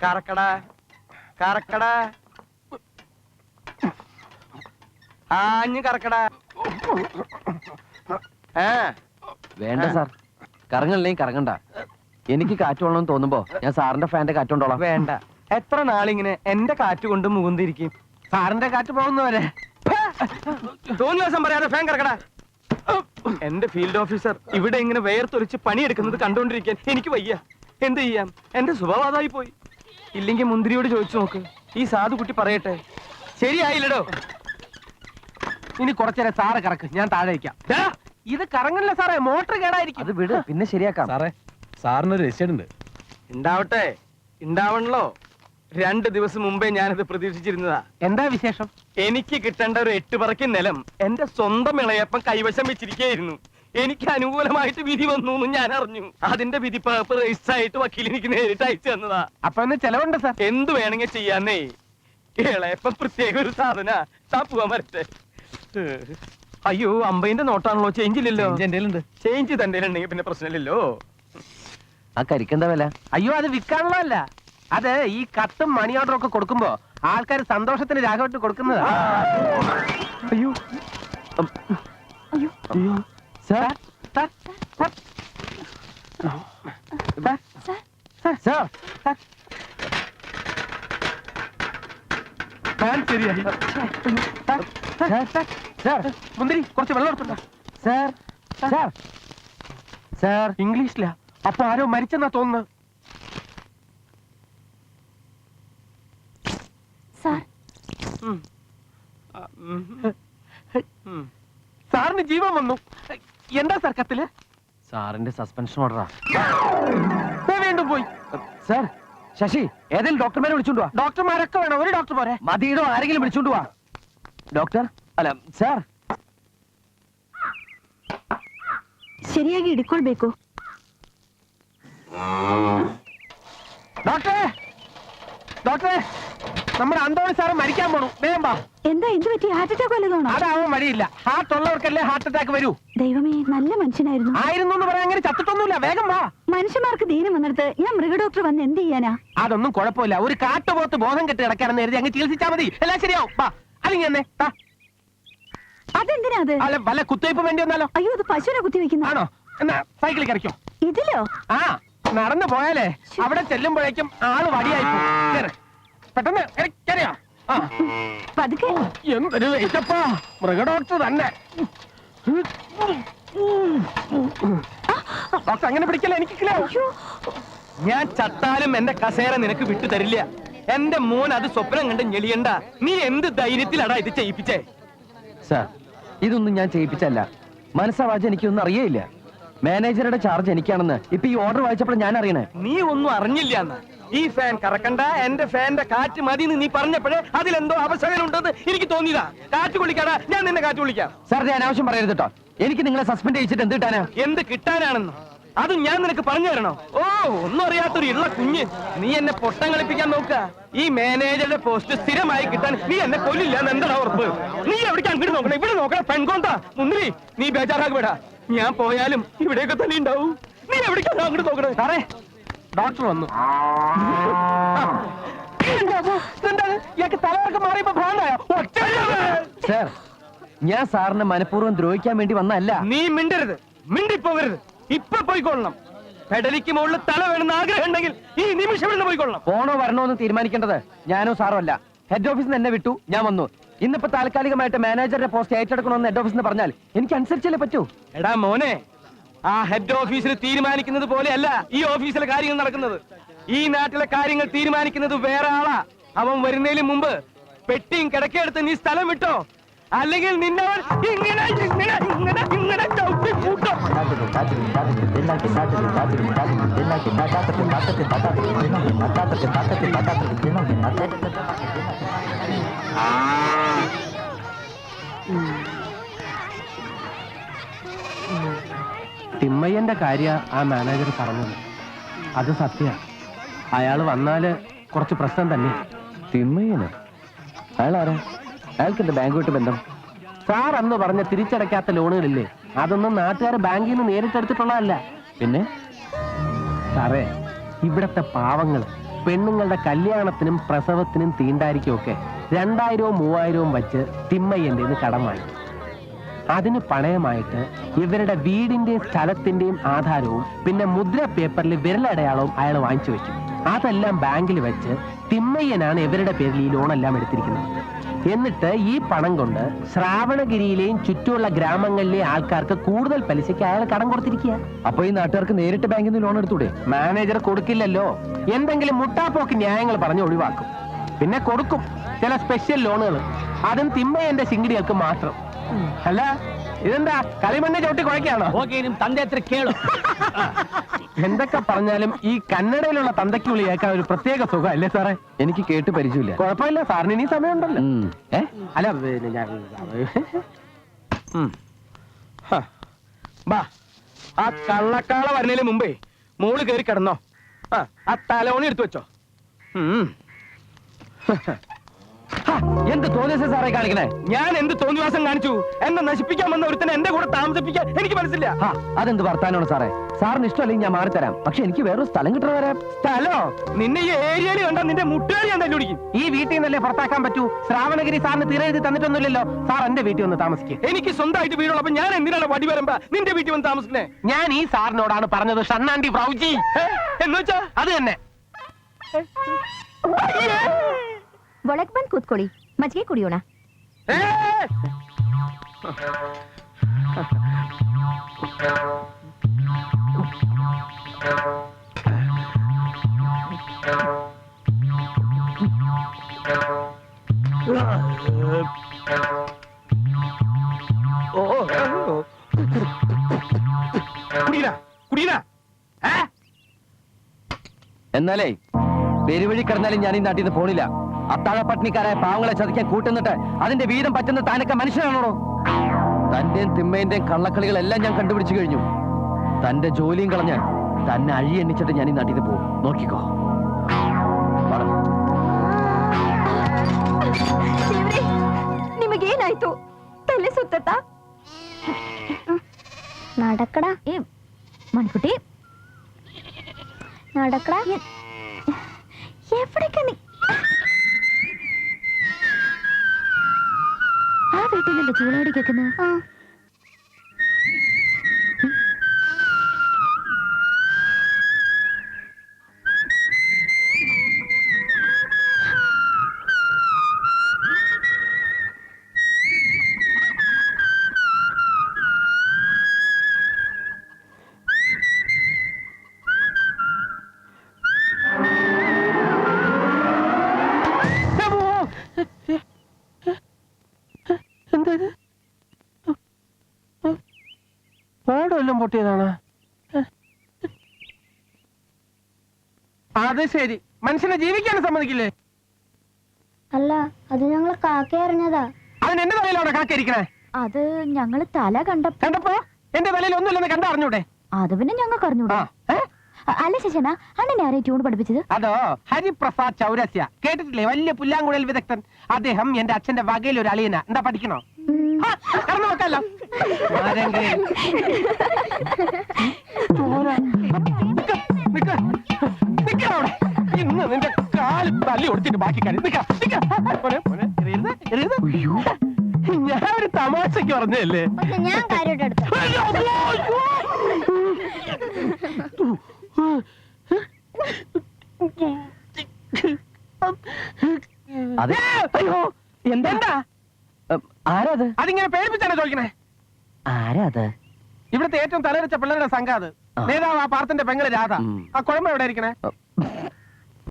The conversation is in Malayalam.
കറക്കടാ കറക്കടാ ആഞ്ഞ് കറക്കടാ. വേണ്ട സാർ, കറങ്ങണില്ലെങ്കിൽ കറങ്ങണ്ട. എനിക്ക് കാറ്റ് കൊള്ളണമെന്ന് തോന്നുമ്പോ ഞാൻ സാറിന്റെ ഫാന്റെ കാറ്റ് കൊണ്ടോളാം. വേണ്ട, എത്ര നാളിങ്ങനെ എന്റെ കാറ്റ് കൊണ്ട് മുകുന്തിരിക്കും? സാറിന്റെ കാറ്റ് പോകുന്നവരെ തോന്നിയ ദിവസം പറയാതെ ഫാൻ കറക്കടാ. എന്റെ ഫീൽഡ് ഓഫീസർ ഇവിടെ ഇങ്ങനെ വേർത്തൊലിച്ച് പണിയെടുക്കുന്നത് കണ്ടോണ്ടിരിക്കാൻ എനിക്ക് വയ്യ. എന്ത് ചെയ്യാം, എന്റെ സ്വഭാവതായി പോയി. ഇല്ലെങ്കിൽ മുന്തിരിയോട് ചോദിച്ചു നോക്ക്, ഈ സാധു കുട്ടി പറയട്ടെ. ശരിയായില്ലടോ. ഇനി കുറച്ചേരം സാറ് കറക്ക്, ഞാൻ താഴെ വയ്ക്കാം. ഇത് കറങ്ങല്ല സാറേ, മോട്ടർ കേടായിരിക്കും. അത് വിട്, പിന്നെ ശരിയാക്കാം. സാറേ, സാറിനൊരു രജിസ്റ്റേഡ് ഉണ്ട്. ഉണ്ടാവട്ടെ, ഉണ്ടാവണല്ലോ. 2 ദിവസം മുമ്പേ ഞാനത് പ്രതീക്ഷിച്ചിരുന്നതാ. എന്താ വിശേഷം? എനിക്ക് കിട്ടേണ്ട ഒരു 8 പറക്കി നിലം എന്റെ സ്വന്തം ഇളയപ്പം കൈവശം വെച്ചിരിക്കുകയായിരുന്നു. എനിക്ക് അനുകൂലമായിട്ട് വിധി വന്നു എന്ന് ഞാൻ അറിഞ്ഞു. അതിന്റെ വിധി പേപ്പർ രജിസ്റ്റർ ആയിട്ട് വക്കീൽ എനിക്ക് നേരിട്ട് അയച്ചു തന്നതാ. അപ്പൊ എന്ന് ചെലവുണ്ട് സാർ. എന്ത് വേണമെങ്കിൽ ചെയ്യാന്നേ. ഇളയപ്പം പ്രത്യേക ഒരു സാധന. പോവാൻ വരട്ടെ. അയ്യോ, 50ന്റെ നോട്ടാണല്ലോ, ചേഞ്ച് ഇല്ലല്ലോ. ചേഞ്ച് തന്റെ ഉണ്ടെങ്കിൽ പിന്നെ പ്രശ്നമില്ലല്ലോ. ആ കരിക്കെന്താ വില? അയ്യോ, അത് വിൽക്കാനുള്ളതല്ല. അത് ഈ കത്തും മണി ഓർഡറും ഒക്കെ കൊടുക്കുമ്പോ ആൾക്കാർ സന്തോഷത്തിന് രാഘവട്ട് കൊടുക്കുന്നതാ. അയ്യോ അയ്യോ സാർ, ശരിയായി. മുന്തിരി കുറച്ച് വെള്ളം എടുത്തുണ്ടോ? സാർ സാർ സാർ, ഇംഗ്ലീഷിലാ. അപ്പൊ ആരോ മരിച്ചെന്നാ തോന്നുന്നു. സാറിന് ജീവൻ വന്നു. എന്താ സാർ കത്തില്? സാറിന്റെ സസ്പെൻഷൻ ഓർഡറാ. വീണ്ടും പോയി. സാർ, ശശി, ഏതെങ്കിലും ഡോക്ടർമാരെ വിളിച്ചോണ്ടുവാ. ഡോക്ടർമാരൊക്കെ വേണം, ഒരു ഡോക്ടർ പോരെ? മതിയിടോ, ആരെങ്കിലും വിളിച്ചോണ്ടുവാ. ഡോക്ടർ അല്ല സാർ. ಸರಿಯಾಗಿ ಹಿಡ್ಕೊಳ್ಬೇಕು. ഡോക്ടറെ, ഡോക്ടറെ, നമ്മുടെ അന്തോണി സാറ് മരിക്കാൻ പോണു. വേഗം വാ. എന്താ എന്ത് പറ്റി? Heart attack വല്ലതാണോ? അതാവാൻ വഴിയില്ല. ഹാർട്ട് ഉള്ളവർക്കല്ലേ ഹാർട്ട് അറ്റാക്ക് വരൂ. ദൈവമേ, നല്ല മനുഷ്യനായിരുന്നു. ആയിരുന്നു എന്ന് പറയാൻ അങ്ങനെ ചത്തിട്ടൊന്നുമില്ല. വേഗം വാ. മനുഷ്യന്മാർക്ക് ദീനം വന്നിടത്ത് ഞാൻ മൃഗഡോക്ടർ വന്ന് എന്ത് ചെയ്യാനാ? അതൊന്നും കുഴപ്പമില്ല. ഒരു കാട്ടുപോത്ത് ബോധം കെട്ടി കിടക്കാണെന്ന് കരുതി അങ്ങ് ചികിത്സിച്ചാൽ മതി, എല്ലാം ശരിയാവും. വാ, അല്ലെങ്കിൽ എന്നെ അതെന്തിനാ അത്? അല്ല, വല്ല കുത്തിവയ്പ്പ് വേണ്ടി വന്നാലോ? അയ്യോ, അത് പശുവിനെ കുത്തിവെക്കുന്ന ആണോ? എന്നാ സൈക്കിളിൽ കറിക്കോ. ഇതിലോ? ആ, നടന്നു പോയാലേ അവിടെ ചെല്ലുമ്പോഴേക്കും ആള് വടിയായി പോകും. പെട്ടെന്ന് എനിക്കറിയാം. പതുക്കെ. എന്തൊരു വെയിറ്റപ്പാ, മൃഗഡോക്ടർ തന്നെ. ഡോക്ടർ അങ്ങനെ പിടിക്കല, എനിക്ക് ഞാൻ ചത്താലും എന്റെ കസേര നിനക്ക് വിട്ടു തരില്ല. എന്റെ മോൻ അത് സ്വപ്നം കണ്ട് ഞെളിയണ്ട. നീ എന്ത് ധൈര്യത്തിലടാ ഇത് ചെയ്യിപ്പിച്ചേ? സാർ, ഇതൊന്നും ഞാൻ ചെയ്യിപ്പിച്ചല്ല. മനസ്സാവാച എനിക്കൊന്നും അറിയില്ല. മാനേജറുടെ ചാർജ് എനിക്കാണെന്ന് ഇപ്പൊ ഈ ഓർഡർ വായിച്ചപ്പോൾ ഞാൻ അറിയണേ. നീ ഒന്നും അറിഞ്ഞില്ല എന്ന്. ഈ ഫാൻ കറക്കണ്ട, എന്റെ ഫാന്റെ കാറ്റ് മതി നീ പറഞ്ഞപ്പോഴേ അതിലെന്തോ അവസരം ഉണ്ടെന്ന് എനിക്ക് തോന്നിയതാ. കാറ്റ് കൊള്ളിക്കാടാ, ഞാൻ നിന്നെ കാറ്റ് കൊള്ളിക്കാം. സാർ, ഞാൻ അനാവശ്യം പറയരുത് കേട്ടോ. എനിക്ക് നിങ്ങളെ സസ്പെൻഡ് ചെയ്യിച്ചിട്ട് എന്ത് കിട്ടാനാ? എന്ത് കിട്ടാനാണെന്ന് അതും ഞാൻ നിനക്ക് പറഞ്ഞു തരണോ? ഓ, ഒന്നും അറിയാത്തൊരു ഇള്ള കുഞ്ഞ്. നീ എന്നെ പൊട്ടം കളിപ്പിക്കാൻ നോക്ക. ഈ മാനേജറുടെ പോസ്റ്റ് സ്ഥിരമായി കിട്ടാൻ നീ എന്നെ കൊല്ലില്ല എന്ന് എന്താ ഉറപ്പ്? നീ എവിടേക്കാണ് ഇവിടെ നോക്കണേ? ഇവിടെ നോക്കണേ പെൺകോന്താ. മുന്തിരി, നീ ബേജാറാക്കി വിടാ. ഞാൻ പോയാലും ഇവിടെയൊക്കെ തന്നെ ഉണ്ടാവും. നീ എവിടേക്കാണ് അങ്ങോട്ട് നോക്കണേ? സാറേ, ഡോക്ടർ വന്നു. ഇയാൾക്ക് തലവർക്ക് മാറിയപ്പോ ഭ്രാന്തായോ? സാർ, ഞാൻ സാറിനെ മനഃപൂർവ്വം ദ്രോഹിക്കാൻ വേണ്ടി വന്നല്ല. നീ മിണ്ടരുത്, മിണ്ടിപ്പോകരുത്. ഇപ്പൊ പോയിക്കൊള്ളണം. പെടലിക്ക് മുകളിൽ തല വേണമെന്ന് ആഗ്രഹം ഉണ്ടെങ്കിൽ ഈ നിമിഷം ഇവിടെ പോയിക്കൊള്ളണം. പോണോ വരണോ എന്ന് തീരുമാനിക്കേണ്ടത് ഞാനോ സാറോ അല്ല. ഹെഡ് ഓഫീസിൽ നിന്ന് എന്നെ വിട്ടു, ഞാൻ വന്നു. ഇന്നിപ്പോ താൽക്കാലികമായിട്ട് മാനേജറുടെ പോസ്റ്റ് ഏറ്റെടുക്കണമെന്ന് ഹെഡ് ഓഫീസിൽ നിന്ന് പറഞ്ഞാൽ എനിക്ക് അനുസരിച്ചല്ലേ പറ്റൂ. എടാ മോനെ, ആ ഹെഡ് ഓഫീസിൽ തീരുമാനിക്കുന്നത് പോലെയല്ല ഈ ഓഫീസിലെ കാര്യങ്ങൾ നടക്കുന്നത്. ഈ നാട്ടിലെ കാര്യങ്ങൾ തീരുമാനിക്കുന്നത് വേറെ ആളാ. അവൻ വരുന്നതിന് മുമ്പ് പെട്ടിയും കിടക്കെടുത്ത് നീ സ്ഥലം വിട്ടോ, അല്ലെങ്കിൽ നിന്നവൻ ഇങ്ങനെ ഇങ്ങനെ ഇങ്ങനെ ഇങ്ങനെ ചവിട്ടി കൂട്ടോ. തിമ്മയ്യന്റെ കാര്യ ആ മാനേജർ പറഞ്ഞത്. അത് സത്യ. അയാള് വന്നാല് കുറച്ച് പ്രശ്നം തന്നെ. തിമ്മയ്യനോ? അയാളാരാ? അയാൾക്ക് എന്റെ ബാങ്കുമായിട്ട് ബന്ധം? സാർ അന്ന് പറഞ്ഞ തിരിച്ചടയ്ക്കാത്ത ലോണുകളില്ലേ, അതൊന്നും നാട്ടുകാരെ ബാങ്കിൽ നിന്ന് നേരിട്ടെടുത്തിട്ടുള്ളതല്ല. പിന്നെ സാറേ, ഇവിടത്തെ പാവങ്ങൾ പെണ്ണുങ്ങളുടെ കല്യാണത്തിനും പ്രസവത്തിനും തീണ്ടാരിക്കും ഒക്കെ 2000-ഉം 3000-ഉം വെച്ച് തിമ്മയ്യന്റെ കടം വാങ്ങി. അതിന് പണയമായിട്ട് ഇവരുടെ വീടിന്റെയും സ്ഥലത്തിന്റെയും ആധാരവും പിന്നെ മുദ്ര പേപ്പറിൽ വിരലടയാളവും അയാൾ വാങ്ങിച്ചു വെക്കും. അതെല്ലാം ബാങ്കിൽ വെച്ച് തിമ്മയ്യനാണ് ഇവരുടെ പേരിൽ ഈ ലോണെല്ലാം എടുത്തിരിക്കുന്നത്. എന്നിട്ട് ഈ പണം കൊണ്ട് ശ്രാവണഗിരിയിലെയും ചുറ്റുമുള്ള ഗ്രാമങ്ങളിലെ ആൾക്കാർക്ക് കൂടുതൽ പലിശയ്ക്ക് അയാൾ കടം കൊടുത്തിരിക്കുക. അപ്പൊ ഈ നാട്ടുകാർക്ക് നേരിട്ട് ബാങ്കിൽ നിന്ന് ലോൺ എടുത്തൂടെ? മാനേജർ കൊടുക്കില്ലല്ലോ, എന്തെങ്കിലും മുട്ടാപ്പോക്ക് ന്യായങ്ങൾ പറഞ്ഞ് ഒഴിവാക്കും. പിന്നെ കൊടുക്കും ചില സ്പെഷ്യൽ ലോണുകൾ, അതും തിമ്മയ്യന്റെ ശിങ്കിടികൾക്ക് മാത്രം. അല്ല ഇതെന്താ കളിമണ്ണ് ചവിട്ടി കുഴക്കാണോ? എന്തൊക്കെ പറഞ്ഞാലും ഈ കന്നഡയിലുള്ള തന്തയ്ക്ക് വിളി കേൾക്കാൻ ഒരു പ്രത്യേക സുഖം അല്ലേ സാറേ? എനിക്ക് കേട്ട് പരിചയമില്ല. കുഴപ്പമില്ല, സാറിന് ഇനി സമയമുണ്ടല്ലോ. അല്ല ബാ, ആ കള്ളക്കാള വരുന്നതിന് മുമ്പേ മോള് കയറി കിടന്നോ. ആ തലോണി എടുത്തു വെച്ചോ. എന്ത് തോന്നിയ സാറേ കാണിക്കണേ? ഞാൻ എന്ത് തോന്നിവാസം കാണിച്ചു? എന്നെ നശിപ്പിക്കാൻ വന്ന ഒരുത്തനെ എന്റെ കൂടെ താമസിപ്പിക്കാൻ എനിക്ക് മനസ്സില്ല. അതെന്ത് വർത്താനമാണ് സാറേ? സാറിന് ഇഷ്ടമല്ലെങ്കിൽ ഞാൻ മാറിത്തരാം. പക്ഷെ എനിക്ക് വേറൊരു സ്ഥലം കിട്ടണ വരാം. സ്ഥലോ? നിന്നെ ഈ ഏരിയയിൽ കണ്ടാ നിന്റെ മുട്ടുകാരി ഞാൻ തല്ലുപിടിക്കും. ഈ വീട്ടിൽ നിന്നല്ലേ പുറത്താക്കാൻ പറ്റൂ? ശ്രാവണഗിരി സാറിന് തീരെ എഴുതി തന്നിട്ടൊന്നുമില്ലല്ലോ. സാർ എന്റെ വീട്ടിൽ വന്ന് താമസിക്കും. എനിക്ക് സ്വന്തമായിട്ട് വീടുള്ളപ്പോ ഞാൻ എന്തിനാണ് വടി വരുമ്പോ നിന്റെ വീട്ടിൽ വന്ന് താമസിക്കണേ? ഞാൻ ഈ സാറിനോടാണ് പറഞ്ഞത് ഷണ്ണാണ്ടി പ്രൗജി എന്ന് വെച്ചാ അത് തന്നെ. ಒಳಗ್ ಬಂದ್ ಕೂತ್ಕೊಳ್ಳಿ, ಮಜ್ಜಿಗೆ ಕುಡಿಯೋಣ. എന്നാലേ പെരുവഴി കിടന്നാലും ഞാൻ ഈ നാട്ടിൽ നിന്ന് പോണില്ല. അത്താഴ പട്ടിണിക്കാരായ പാവങ്ങളെ ചതിക്കാൻ കൂട്ടുന്നിട്ട് അതിന്റെ വീതം പറ്റുന്ന താനൊക്കെ മനുഷ്യനാണോ? തന്റെയും തിമ്മേന്റെയും കള്ളക്കളികളെല്ലാം ഞാൻ കണ്ടുപിടിച്ചു കഴിഞ്ഞു. തന്റെ ജോലിയും കളഞ്ഞ് തന്നെ അഴി എണ്ണിച്ചിട്ട് ഞാൻ ഈ നാട്ടിൽ നിന്ന് പോകും. നോക്കിക്കോ. ನಿಮಗೇನಾಯ್ತು? ತಲೆ ಸುತ್ತಾ? നടക്കടാ മണിക്കുട്ടി, നടക്കടാ. എവിടേക്കാ നീ? ആ വീട്ടിൽ നിന്റെ ചൂളോടി കേൾക്കുന്നത്? ഓടെല്ലാം പൊട്ടിയതാണ്. അത് ശരി, മനുഷ്യനെ ജീവിക്കാൻ സമ്മതിക്കില്ലേ? അല്ല, അത് ഞങ്ങള് കാക്ക എറിഞ്ഞതാ. അതിന് എന്റെ തലയിലവിടെ കാക്കരിക്കണേ? അത് ഞങ്ങള് തല കണ്ടപ്പോ എന്റെ തലയിൽ ഒന്നുമില്ലെന്ന് കണ്ടറിഞ്ഞൂടെ? അത് പിന്നെ ഞങ്ങൾക്ക് അറിഞ്ഞൂടാ. അല്ല ശശന, അണ്ണനെ ആരെ ട്യൂൺ പഠിപ്പിച്ചത്? അതോ ഹരിപ്രസാദ് ചൗരസ്യ, കേട്ടിട്ടില്ലേ? വലിയ പുല്ലാങ്കുഴൽ വിദഗ്ധൻ. അദ്ദേഹം എന്റെ അച്ഛന്റെ വകയിൽ ഒരു അളിയന. എന്താ പഠിക്കണോ? കടന്നു നോക്കല്ലോ. ഇന്ന് നിന്റെ കാല് തല്ലി ഒടിച്ചിട്ട് ബാക്കി കാര്യം. ഞാൻ ഒരു തമാശക്ക് പറഞ്ഞല്ലേ. ഞാൻ കാര്യമായിട്ട് എടുത്തു. അതെ. അയ്യോ, എന്താ ആരാത്? അതിങ്ങനെ പേടിപ്പിച്ചാണ് ചോദിക്കണേ. ആരാത്? ഇവിടുത്തെ ഏറ്റവും തലവെച്ച പിള്ളേരുടെ സംഘം അത്. നേതാവ് ആ പാർത്തിന്റെ പെങ്ങള് രാധ. ആ കുഴമ്പ എവിടെ ഇരിക്കണേ?